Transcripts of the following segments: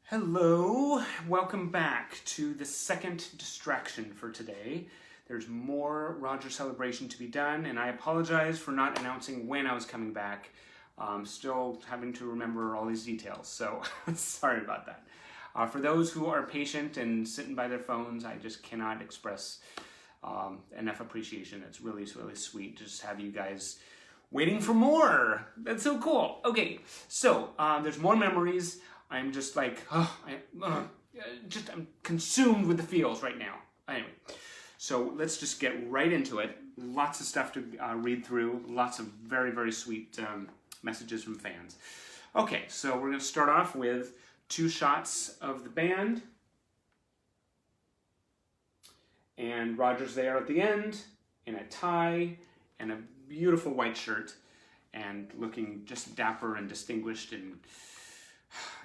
Hello, welcome back to the second distraction for today. There's more Roger celebration to be done, and I apologize for not announcing when I was coming back. Still having to remember all these details, so sorry about that. For those who are patient and sitting by their phones, I just cannot express enough appreciation. It's really sweet to just have you guys waiting for more. That's so cool. Okay, so there's more memories. I'm just like, I'm consumed with the feels right now. Anyway, so let's just get right into it. Lots of stuff to read through. Lots of very sweet messages from fans. Okay, so we're going to start off with two shots of the band. And Roger's there at the end in a tie and a beautiful white shirt and looking just dapper and distinguished and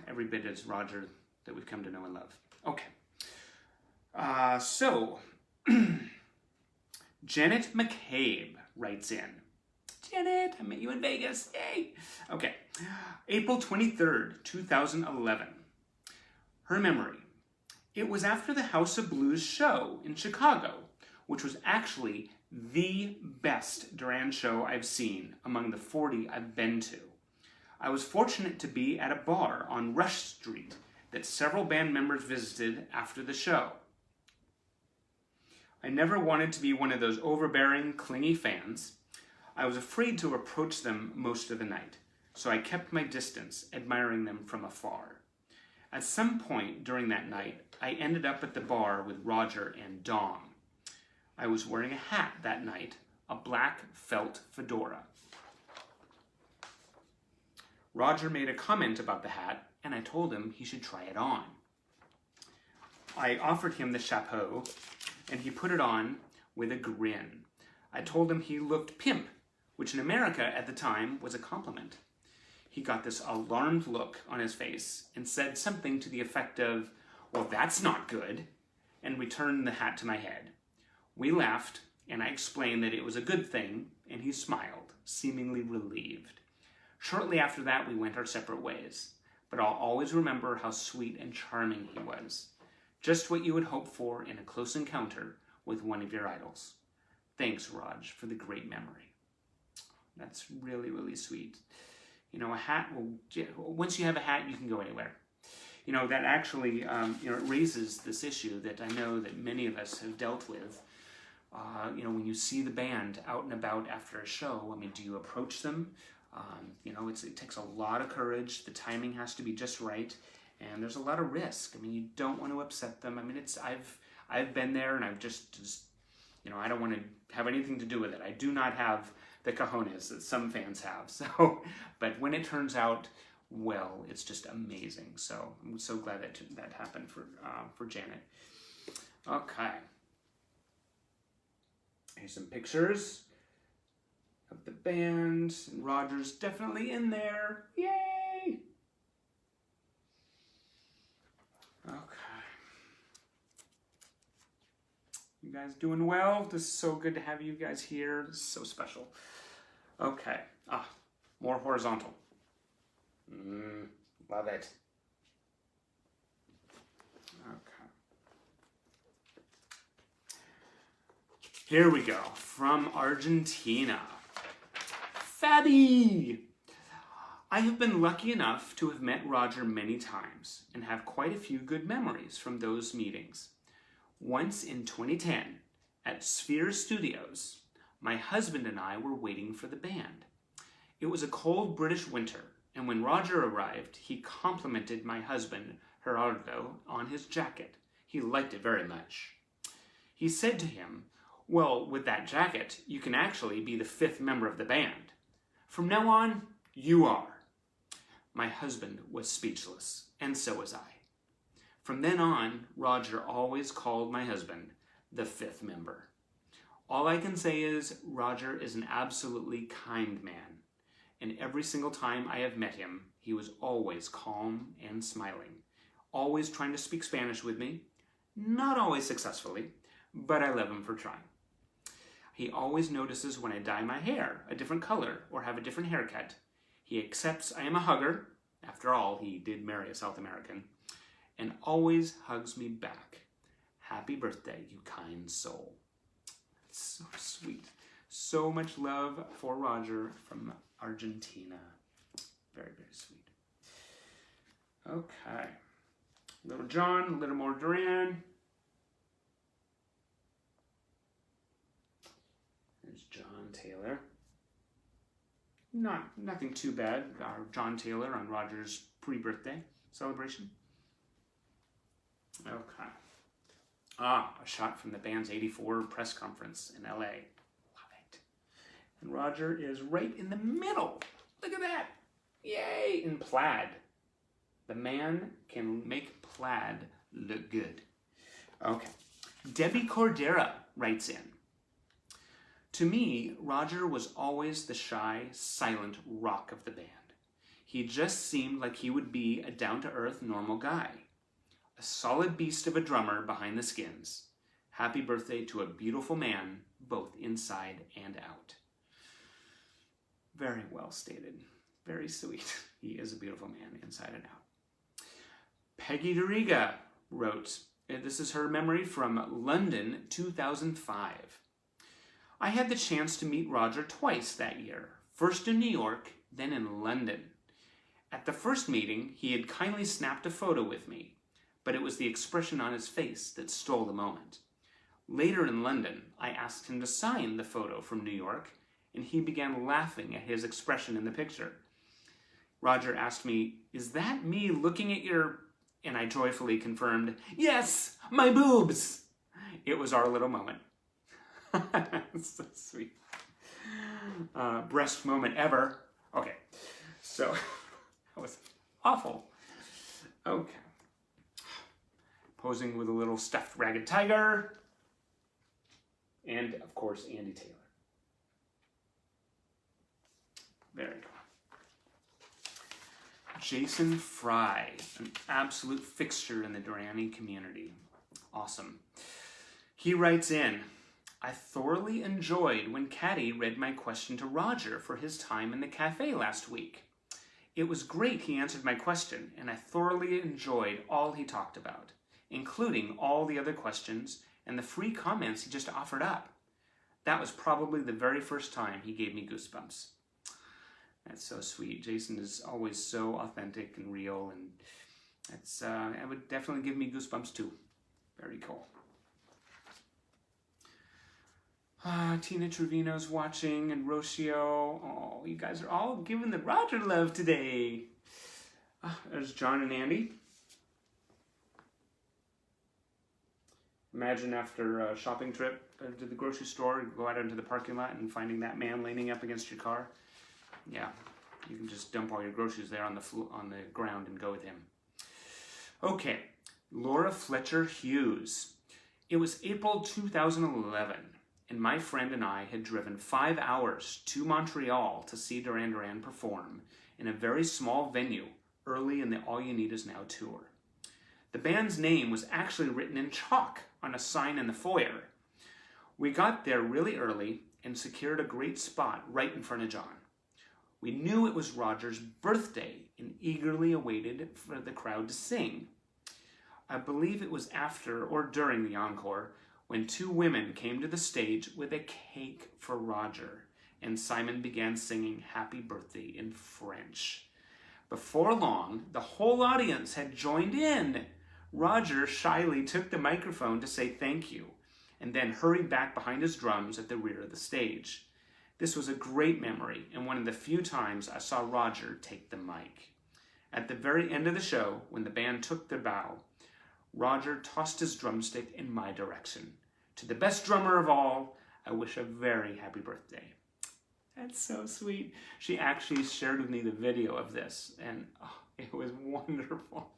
every bit as Roger that we've come to know and love. Okay. So, Janet McCabe writes in. Janet, I met you in Vegas. Yay! Okay. April 23rd, 2011. Her memory. It was after the House of Blues show in Chicago, which was actually the best Duran show I've seen among the 40 I've been to. I was fortunate to be at a bar on Rush Street that several band members visited after the show. I never wanted to be one of those overbearing, clingy fans. I was afraid to approach them most of the night, so I kept my distance, admiring them from afar. At some point during that night, I ended up at the bar with Roger and Dom. I was wearing a hat that night, a black felt fedora. Roger made a comment about the hat, and I told him he should try it on. I offered him the chapeau, and he put it on with a grin. I told him he looked pimp, which in America at the time was a compliment. He got this alarmed look on his face and said something to the effect of, "Well, that's not good," and returned the hat to my head. We laughed, and I explained that it was a good thing, and he smiled, seemingly relieved. Shortly after that, we went our separate ways, but I'll always remember how sweet and charming he was. Just what you would hope for in a close encounter with one of your idols. Thanks, Raj, for the great memory. That's really sweet. You know, a hat will, once you have a hat, you can go anywhere. You know, that actually, it raises this issue that I know that many of us have dealt with. When you see the band out and about after a show, I mean, do you approach them? It takes a lot of courage. The timing has to be just right, and there's a lot of risk. I mean, you don't want to upset them. I mean, I've been there, and I've just I don't want to have anything to do with it. I do not have the cojones that some fans have. So, but when it turns out well, it's just amazing. So I'm so glad that happened for Janet. Okay. Here's some pictures of the band, and Roger's definitely in there. Yay! Okay. You guys doing well? This is so good to have you guys here. This is so special. Okay. More horizontal. Love it. Okay. Here we go. From Argentina. Fabi! I have been lucky enough to have met Roger many times and have quite a few good memories from those meetings. Once in 2010, at Sphere Studios, my husband and I were waiting for the band. It was a cold British winter, and when Roger arrived, he complimented my husband, Gerardo, on his jacket. He liked it very much. He said to him, "Well, with that jacket, you can actually be the fifth member of the band. From now on, you are." My husband was speechless, and so was I. From then on, Roger always called my husband the fifth member. All I can say is Roger is an absolutely kind man, and every single time I have met him, he was always calm and smiling, always trying to speak Spanish with me, not always successfully, but I love him for trying. He always notices when I dye my hair a different color or have a different haircut. He accepts I am a hugger. After all, he did marry a South American. and always hugs me back. Happy birthday, you kind soul. That's so sweet. So much love for Roger from Argentina. Very, very sweet. Okay. Little John, a little more Duran. There's John Taylor. Nothing too bad. Our John Taylor on Roger's pre-birthday celebration. Okay. A shot from the band's '84 press conference in LA. Love it. And Roger is right in the middle. Look at that. Yay! In plaid. The man can make plaid look good. Okay. Debbie Cordera writes in. To me, Roger was always the shy, silent rock of the band. He just seemed like he would be a down-to-earth, normal guy. A solid beast of a drummer behind the skins. Happy birthday to a beautiful man, both inside and out. Very well stated. Very sweet. He is a beautiful man inside and out. Peggy DeRiga wrote, this is her memory from London, 2005. I had the chance to meet Roger twice that year, first in New York, then in London. At the first meeting, he had kindly snapped a photo with me, but it was the expression on his face that stole the moment. Later in London, I asked him to sign the photo from New York, and he began laughing at his expression in the picture. Roger asked me, "Is that me looking at your..." And I joyfully confirmed, "Yes, my boobs!" It was our little moment. So sweet. Breast moment ever. Okay, so that was awful. Okay. Posing with a little stuffed ragged tiger. And, of course, Andy Taylor. Very good. Jason Fry, an absolute fixture in the Durrani community. Awesome. He writes in, I thoroughly enjoyed when Caddy read my question to Roger for his time in the cafe last week. It was great he answered my question, and I thoroughly enjoyed all he talked about, including all the other questions and the free comments he just offered up. That was probably the very first time he gave me goosebumps. That's so sweet. Jason is always so authentic and real, and it's it would definitely give me goosebumps too. Very cool. Tina Trevino's watching, and Rocio. Oh, you guys are all giving the Roger love today. There's John and Andy. Imagine after a shopping trip to the grocery store, you go out into the parking lot and finding that man leaning up against your car. Yeah, you can just dump all your groceries there on the ground and go with him. Okay, Laura Fletcher Hughes. It was April 2011, and my friend and I had driven 5 hours to Montreal to see Duran Duran perform in a very small venue early in the All You Need Is Now tour. The band's name was actually written in chalk on a sign in the foyer. We got there really early and secured a great spot right in front of John. We knew it was Roger's birthday and eagerly awaited for the crowd to sing. I believe it was after or during the encore when two women came to the stage with a cake for Roger, and Simon began singing Happy Birthday in French. Before long, the whole audience had joined in. Roger shyly took the microphone to say thank you, and then hurried back behind his drums at the rear of the stage. This was a great memory, and one of the few times I saw Roger take the mic. At the very end of the show, when the band took their bow, Roger tossed his drumstick in my direction. To the best drummer of all, I wish a very happy birthday. That's so sweet. She actually shared with me the video of this, and it was wonderful.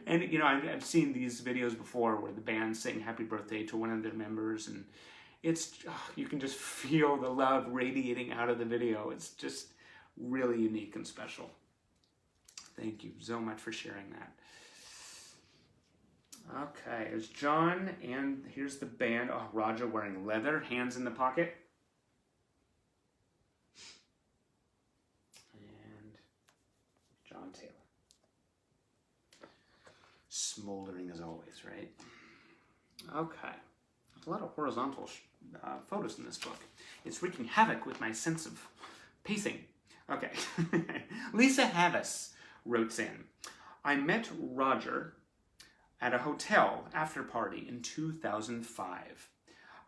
And, you know, I've seen these videos before where the band sang happy birthday to one of their members, and it's, you can just feel the love radiating out of the video. It's just really unique and special. Thank you so much for sharing that. Okay, there's John, and here's the band. Oh, Roger wearing leather, hands in the pocket. And John Taylor. smoldering as always, right? Okay. There's a lot of horizontal photos in this book. It's wreaking havoc with my sense of pacing. Okay. Lisa Havis wrote in, I met Roger at a hotel after party in 2005.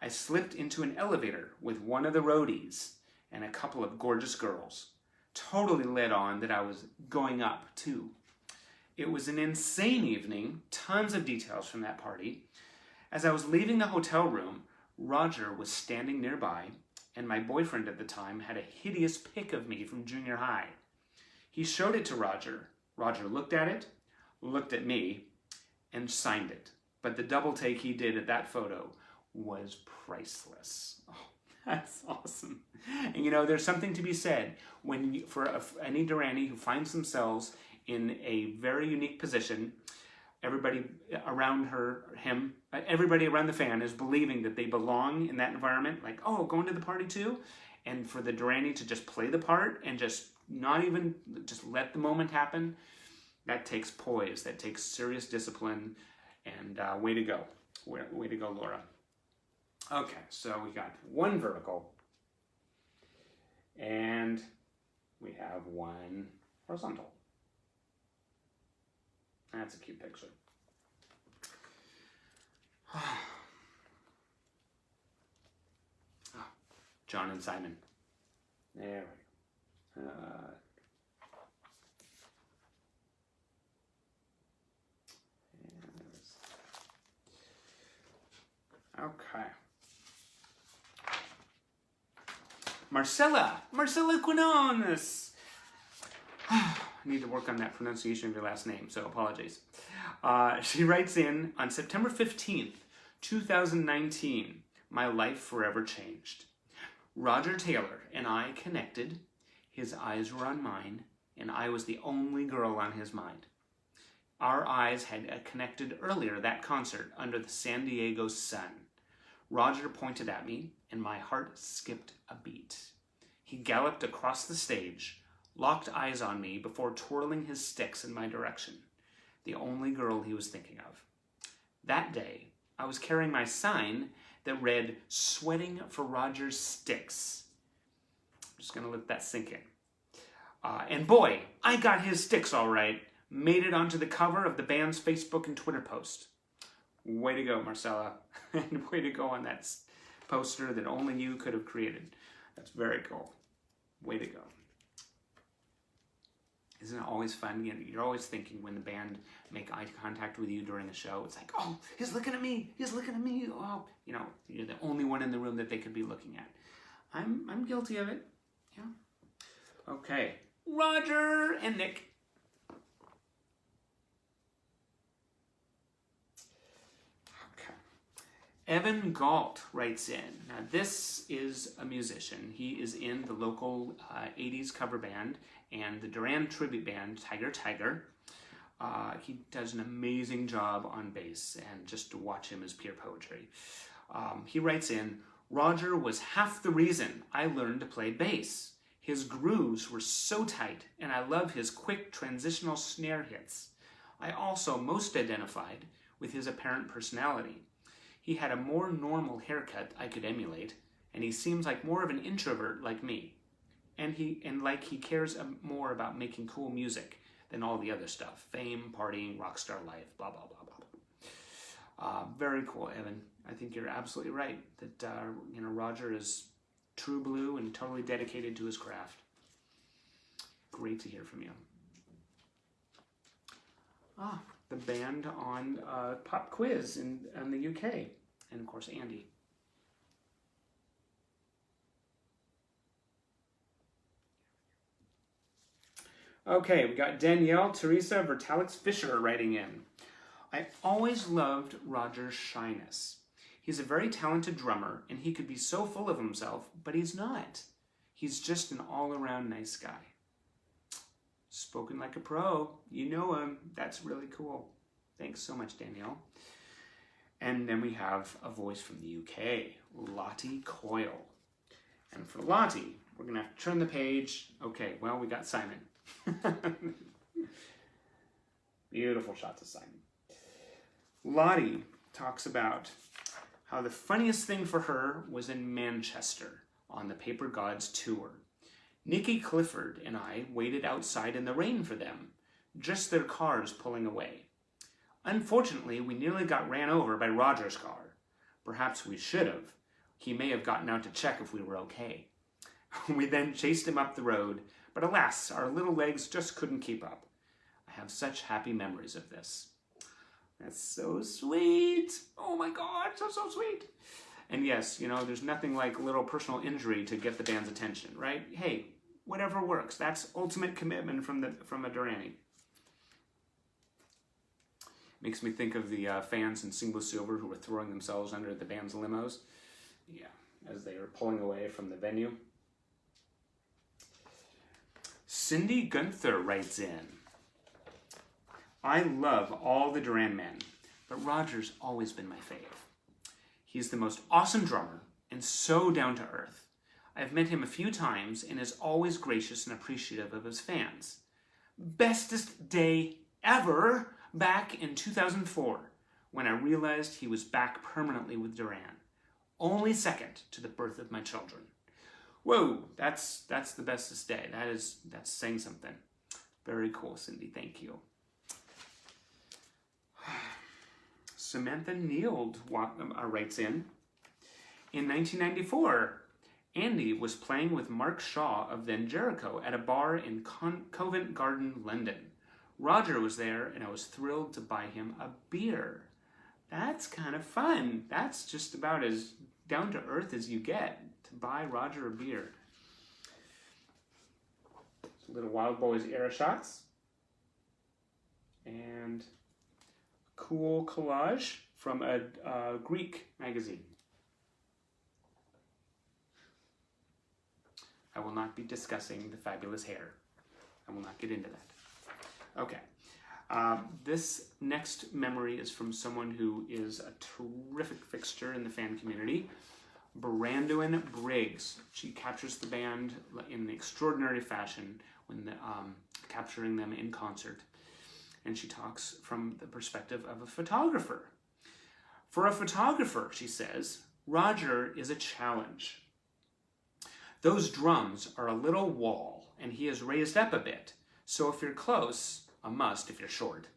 I slipped into an elevator with one of the roadies and a couple of gorgeous girls. Totally led on that I was going up too. It was an insane evening, tons of details from that party. As I was leaving the hotel room, Roger was standing nearby, and my boyfriend at the time had a hideous pic of me from junior high. He showed it to Roger. Roger looked at it, looked at me, and signed it. But the double take he did at that photo was priceless. Oh, that's awesome. And you know, there's something to be said when for any Durrani who finds themselves in a very unique position. Everybody around everybody around the fan is believing that they belong in that environment. Like, oh, going to the party too? And for the Durrani to just play the part and just not even, just let the moment happen, that takes poise, that takes serious discipline, and way to go. Way to go, Laura. Okay, so we got one vertical, and we have one horizontal. That's a cute picture. Oh, John and Simon. There we go. Okay. Marcella Quinones. I need to work on that pronunciation of your last name, so apologies. She writes in, on September 15th, 2019, my life forever changed. Roger Taylor and I connected, his eyes were on mine, and I was the only girl on his mind. Our eyes had connected earlier that concert under the San Diego sun. Roger pointed at me, and my heart skipped a beat. He galloped across the stage, locked eyes on me before twirling his sticks in my direction, the only girl he was thinking of. That day, I was carrying my sign that read, "Sweating for Roger's Sticks." I'm just going to let that sink in. And boy, I got his sticks all right. Made it onto the cover of the band's Facebook and Twitter post. Way to go, Marcella. And way to go on that poster that only you could have created. That's very cool. Way to go. Isn't it always fun? You're always thinking when the band make eye contact with you during the show, it's like, oh, he's looking at me. He's looking at me. Oh, you know, you're the only one in the room that they could be looking at. I'm guilty of it. Yeah. Okay. Roger and Nick. Evan Galt writes in. Now this is a musician. He is in the local 80s cover band and the Duran tribute band, Tiger Tiger. He does an amazing job on bass, and just to watch him is pure poetry. He writes in, Roger was half the reason I learned to play bass. His grooves were so tight, and I love his quick transitional snare hits. I also most identified with his apparent personality. He had a more normal haircut I could emulate, and he seems like more of an introvert like me. And like he cares more about making cool music than all the other stuff. Fame, partying, rock star life, blah, blah, blah, blah. Very cool, Evan. I think you're absolutely right that Roger is true blue and totally dedicated to his craft. Great to hear from you. The band on Pop Quiz in the UK. And of course, Andy. Okay, we got Danielle Teresa Vertalix Fisher writing in. I always loved Roger's shyness. He's a very talented drummer, and he could be so full of himself, but he's not. He's just an all-around nice guy. Spoken like a pro. You know him. That's really cool. Thanks so much, Danielle. And then we have a voice from the UK, Lottie Coyle. And for Lottie, we're going to have to turn the page. Okay, well, we got Simon. Beautiful shots of Simon. Lottie talks about how the funniest thing for her was in Manchester on the Paper Gods tour. Nikki Clifford and I waited outside in the rain for them, just their cars pulling away. Unfortunately, we nearly got ran over by Roger's car. Perhaps we should have. He may have gotten out to check if we were okay. We then chased him up the road, but alas, our little legs just couldn't keep up. I have such happy memories of this. That's so sweet. Oh my God, so sweet. And yes, you know, there's nothing like a little personal injury to get the band's attention, right? Hey, whatever works. That's ultimate commitment from a Durrani. Makes me think of the fans in Sing Blue Silver who were throwing themselves under the band's limos. Yeah, as they were pulling away from the venue. Cindy Gunther writes in, I love all the Duran men, but Roger's always been my fave. He's the most awesome drummer and so down to earth. I've met him a few times and is always gracious and appreciative of his fans. Bestest day ever back in 2004 when I realized he was back permanently with Duran. Only second to the birth of my children. Whoa, that's the bestest day. That's saying something. Very cool, Cindy. Thank you. Samantha Neild writes in 1994, Andy was playing with Mark Shaw of Then Jericho at a bar in Covent Garden, London. Roger was there, and I was thrilled to buy him a beer. That's kind of fun. That's just about as down to earth as you get, to buy Roger a beer. Little Wild Boys era shots. And cool collage from a Greek magazine. I will not be discussing the fabulous hair. I will not get into that. Okay. This next memory is from someone who is a terrific fixture in the fan community, Brandon Briggs. She captures the band in extraordinary fashion when capturing them in concert. And she talks from the perspective of a photographer. For a photographer, she says, Roger is a challenge. Those drums are a little wall, and he is raised up a bit. So if you're close, a must if you're short.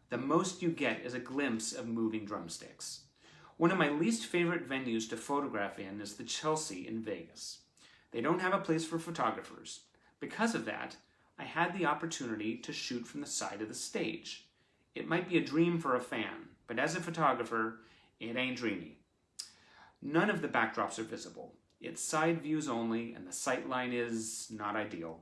The most you get is a glimpse of moving drumsticks. One of my least favorite venues to photograph in is the Chelsea in Vegas. They don't have a place for photographers. Because of that, I had the opportunity to shoot from the side of the stage. It might be a dream for a fan, but as a photographer, it ain't dreamy. None of the backdrops are visible. It's side views only, and the sight line is not ideal.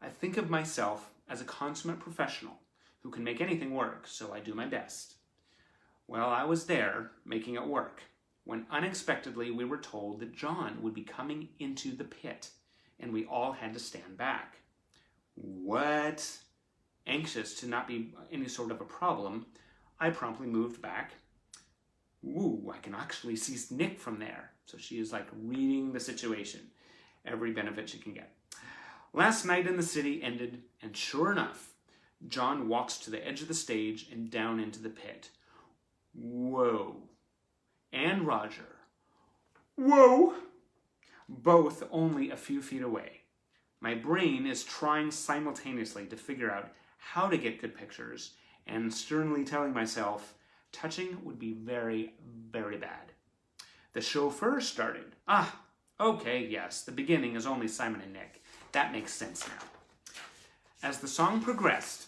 I think of myself as a consummate professional who can make anything work, so I do my best. Well, I was there, making it work, when unexpectedly we were told that John would be coming into the pit, and we all had to stand back. What? Anxious to not be any sort of a problem, I promptly moved back. Ooh, I can actually see Nick from there. So she is like reading the situation. Every benefit she can get. Last night in the city ended, and sure enough, John walks to the edge of the stage and down into the pit. Whoa. And Roger. Whoa. Both only a few feet away. My brain is trying simultaneously to figure out how to get good pictures and sternly telling myself touching would be very, very bad. The chauffeur started. Okay, yes, the beginning is only Simon and Nick. That makes sense now. As the song progressed,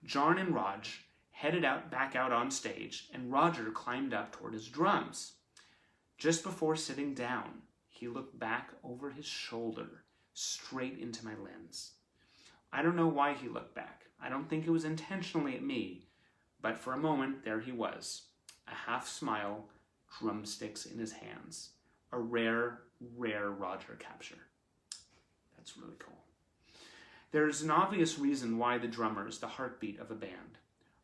John and Raj headed back out on stage, and Roger climbed up toward his drums. Just before sitting down, he looked back over his shoulder, straight into my lens. I don't know why he looked back. I don't think it was intentionally at me, but for a moment, there he was, a half smile, drumsticks in his hands. A rare, rare Roger capture. That's really cool. There's an obvious reason why the drummer is the heartbeat of a band.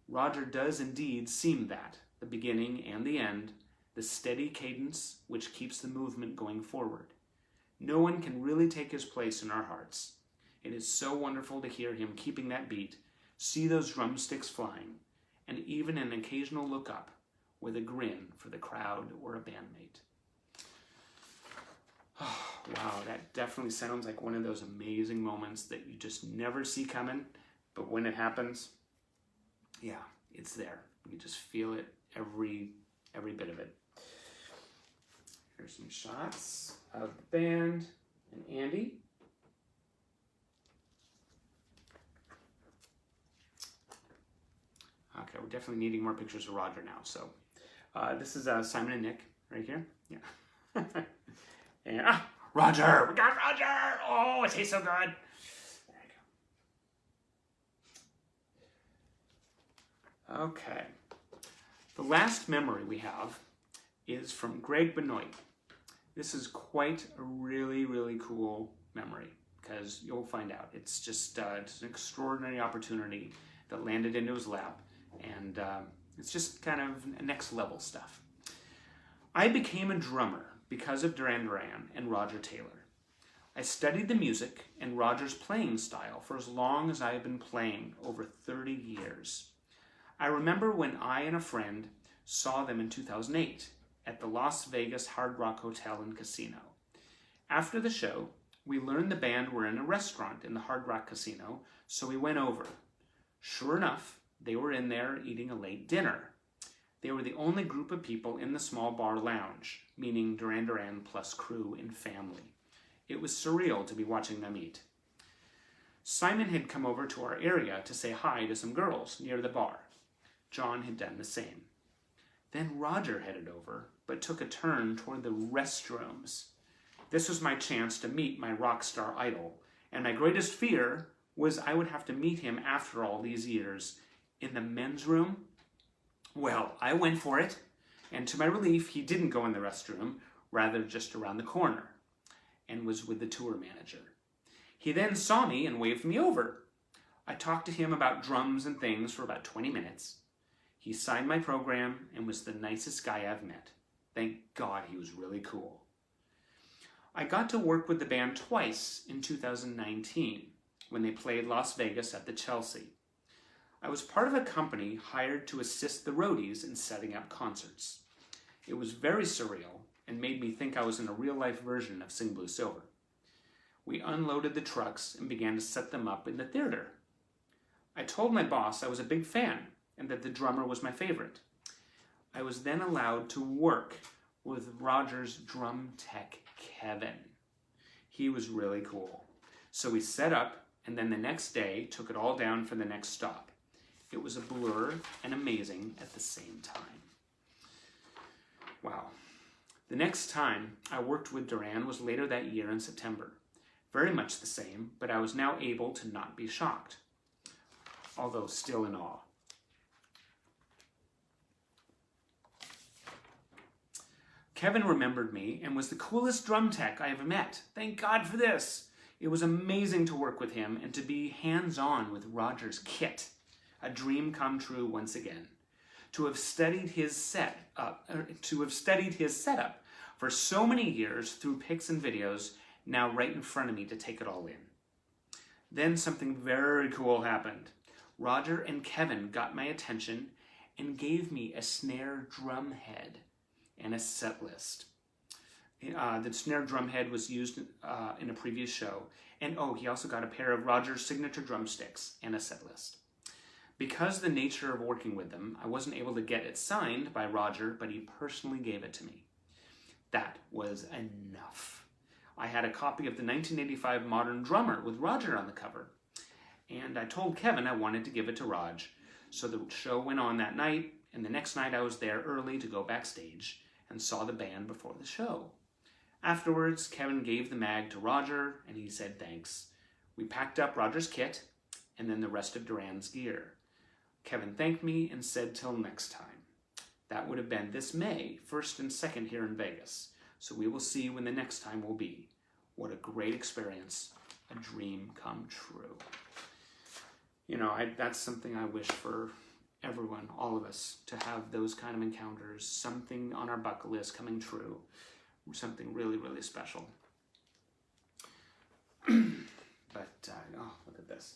Roger does indeed seem that, the beginning and the end, the steady cadence which keeps the movement going forward. No one can really take his place in our hearts. It is so wonderful to hear him keeping that beat, see those drumsticks flying, and even an occasional look up, with a grin for the crowd or a bandmate. Oh, wow, that definitely sounds like one of those amazing moments that you just never see coming, but when it happens, yeah, it's there. You just feel it, every bit of it. Here's some shots of the band and Andy. Okay, we're definitely needing more pictures of Roger now. So this is Simon and Nick right here. Yeah. And Roger! We got Roger! Oh, it tastes so good. There you go. Okay. The last memory we have is from Greg Benoit. This is quite a really, really cool memory because you'll find out. It's just it's an extraordinary opportunity that landed into his lap, and it's just kind of next level stuff. I became a drummer because of Duran Duran and Roger Taylor. I studied the music and Roger's playing style for as long as I have been playing, over 30 years. I remember when I and a friend saw them in 2008 at the Las Vegas Hard Rock Hotel and Casino. After the show, we learned the band were in a restaurant in the Hard Rock Casino, so we went over. Sure enough, they were in there eating a late dinner. They were the only group of people in the small bar lounge, meaning Duran Duran plus crew and family. It was surreal to be watching them eat. Simon had come over to our area to say hi to some girls near the bar. John had done the same. Then Roger headed over, but took a turn toward the restrooms. This was my chance to meet my rock star idol, and my greatest fear was I would have to meet him after all these years in the men's room. Well, I went for it, and to my relief, he didn't go in the restroom, rather just around the corner, and was with the tour manager. He then saw me and waved me over. I talked to him about drums and things for about 20 minutes. He signed my program and was the nicest guy I've met. Thank God he was really cool. I got to work with the band twice in 2019 when they played Las Vegas at the Chelsea. I was part of a company hired to assist the roadies in setting up concerts. It was very surreal and made me think I was in a real-life version of Sing Blue Silver. We unloaded the trucks and began to set them up in the theater. I told my boss I was a big fan and that the drummer was my favorite. I was then allowed to work with Roger's drum tech, Kevin. He was really cool. So we set up, and then the next day took it all down for the next stop. It was a blur and amazing at the same time. Wow. The next time I worked with Duran was later that year in September. Very much the same, but I was now able to not be shocked, although still in awe. Kevin remembered me and was the coolest drum tech I ever met. Thank God for this. It was amazing to work with him and to be hands-on with Roger's kit. A dream come true once again. To have studied his setup for so many years through pics and videos, now right in front of me to take it all in. Then something very cool happened. Roger and Kevin got my attention and gave me a snare drum head and a set list. The snare drum head was used in a previous show. And he also got a pair of Roger's signature drumsticks and a set list. Because of the nature of working with them, I wasn't able to get it signed by Roger, but he personally gave it to me. That was enough. I had a copy of the 1985 Modern Drummer with Roger on the cover. And I told Kevin I wanted to give it to Raj. So the show went on that night, and the next night I was there early to go backstage and saw the band before the show. Afterwards, Kevin gave the mag to Roger, and he said thanks. We packed up Roger's kit, and then the rest of Duran's gear. Kevin thanked me and said till next time. That would have been this May, 1st and 2nd here in Vegas, so we will see when the next time will be. What a great experience, a dream come true. You know, that's something I wish for everyone, all of us, to have those kind of encounters, something on our bucket list coming true, something really, really special. But, look at this.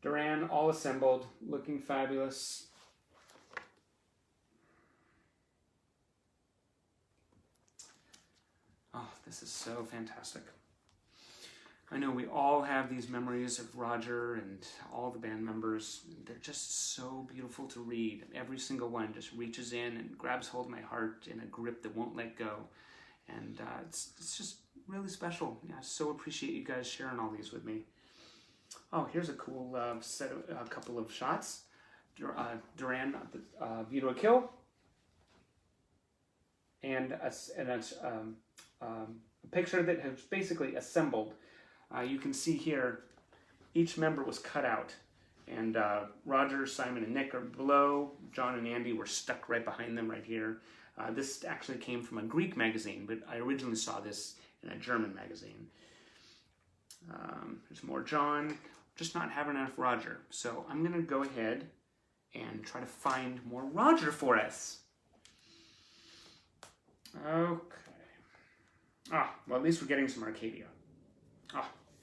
Duran, all assembled, looking fabulous. this is so fantastic. I know we all have these memories of Roger and all the band members. They're just so beautiful to read. Every single one just reaches in and grabs hold of my heart in a grip that won't let go. And it's just really special. I so appreciate you guys sharing all these with me. Oh, here's a cool a couple of shots. Duran, View to a Kill. And a picture that has basically assembled. You can see here, each member was cut out. And Roger, Simon, and Nick are below. John and Andy were stuck right behind them right here. This actually came from a Greek magazine, but I originally saw this in a German magazine. There's more John, just not having enough Roger. So I'm gonna go ahead and try to find more Roger for us. Okay. Well, at least we're getting some Arcadia.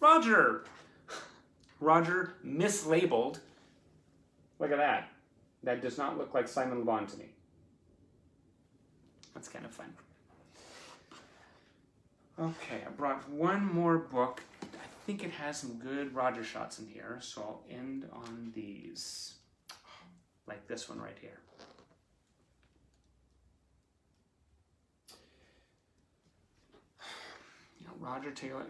Roger! Roger mislabeled. Look at that. That does not look like Simon Le Bon to me. That's kind of fun. Okay, I brought one more book. I think it has some good Roger shots in here, so I'll end on these. Like this one right here. Roger Taylor,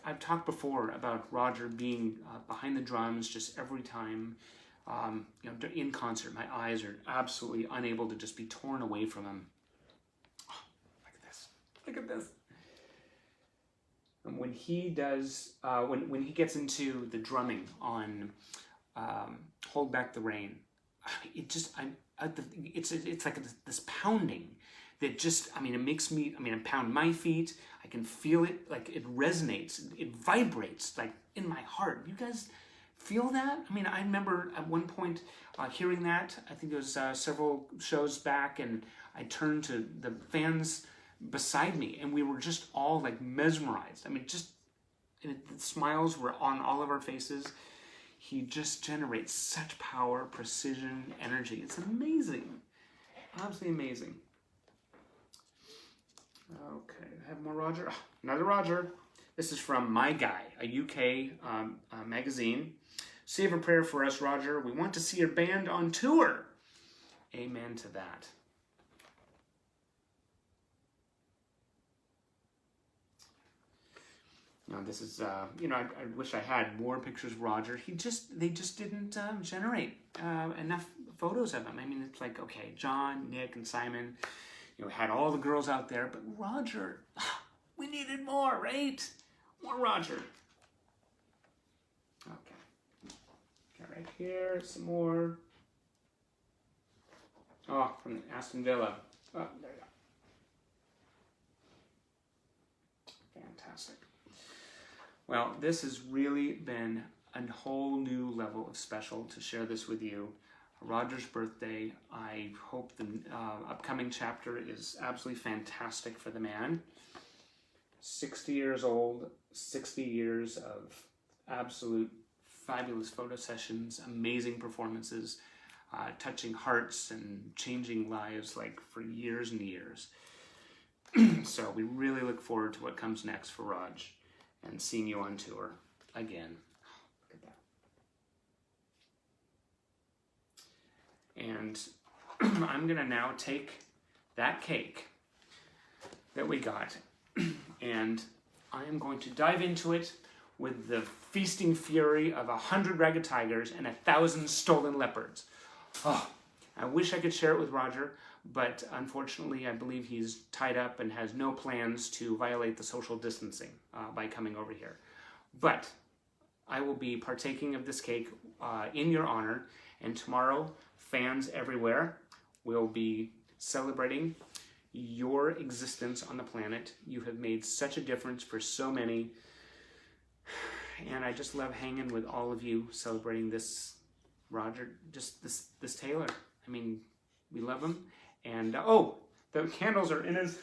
I've talked before about Roger being behind the drums just every time, in concert. My eyes are absolutely unable to just be torn away from him. Oh, look at this. Look at this. And when he does, when he gets into the drumming on Hold Back the Rain, it's like this pounding that just, it makes me, I pound my feet, I can feel it, like it resonates, it vibrates, like in my heart. You guys feel that? I remember at one point hearing that, I think it was several shows back, and I turned to the fans beside me, and we were just all like mesmerized. And the smiles were on all of our faces. He just generates such power, precision, energy. It's amazing. Absolutely amazing. Okay, I have more Roger. Another Roger. This is from My Guy, a UK magazine. Save a prayer for us, Roger. We want to see your band on tour. Amen to that. Now this is, I wish I had more pictures of Roger. They just didn't generate enough photos of him. It's like, okay, John, Nick, and Simon, had all the girls out there, but Roger, we needed more, right? More Roger. Okay. Got right here, some more. Oh, from the Aston Villa. Oh, there you go. Fantastic. Well, this has really been a whole new level of special to share this with you. Roger's birthday. I hope the upcoming chapter is absolutely fantastic for the man. 60 years old, 60 years of absolute fabulous photo sessions, amazing performances, touching hearts and changing lives like for years and years. So we really look forward to what comes next for Raj and seeing you on tour again. And I'm gonna now take that cake that we got and I am going to dive into it with the feasting fury of 100 ragged tigers and 1,000 stolen leopards. Oh, I wish I could share it with Roger, but unfortunately I believe he's tied up and has no plans to violate the social distancing by coming over here. But I will be partaking of this cake in your honor, and tomorrow fans everywhere will be celebrating your existence on the planet. You have made such a difference for so many, and I just love hanging with all of you celebrating this Roger, just this Taylor. We love him, and oh, the candles are in his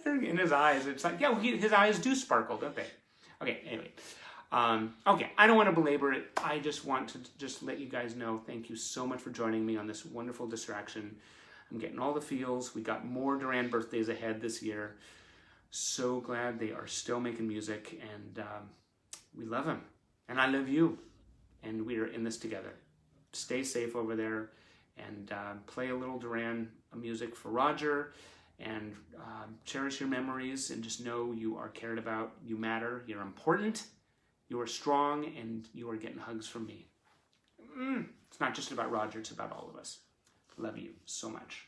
they're in his eyes. It's like, yeah, his eyes do sparkle, don't they? Okay, anyway. Okay, I don't want to belabor it. I just want to just let you guys know, thank you so much for joining me on this wonderful distraction. I'm getting all the feels. We got more Duran birthdays ahead this year. So glad they are still making music, and we love them. And I love you. And we are in this together. Stay safe over there, and play a little Duran music for Roger, and cherish your memories, and just know you are cared about, you matter, you're important, you are strong, and you are getting hugs from me. It's not just about Roger, it's about all of us. Love you so much.